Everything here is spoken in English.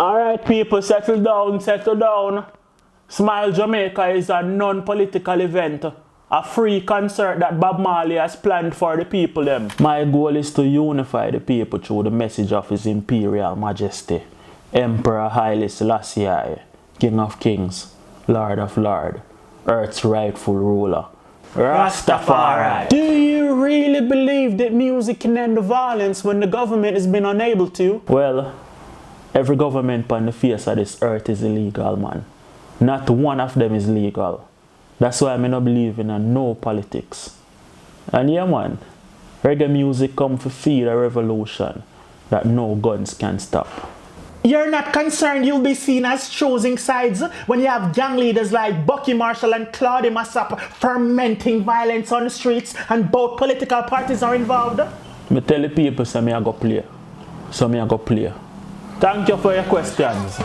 Alright people, settle down, settle down. Smile Jamaica is a non-political event. A free concert that Bob Marley has planned for the people them. My goal is to unify the people through the message of His Imperial Majesty, Emperor Haile Selassie, King of Kings, Lord of Lords, Earth's rightful ruler, Rastafari. Do you really believe that music can end the violence when the government has been unable to? Well, every government on the face of this earth is illegal, man. Not one of them is legal. That's why I not believe in no politics. And yeah, man, reggae music come to feed a revolution that no guns can stop. You're not concerned you'll be seen as choosing sides when you have gang leaders like Bucky Marshall and Claude Massap fermenting violence on the streets and both political parties are involved? Me tell the people so me I go play. So me I go play. Thank you for your questions.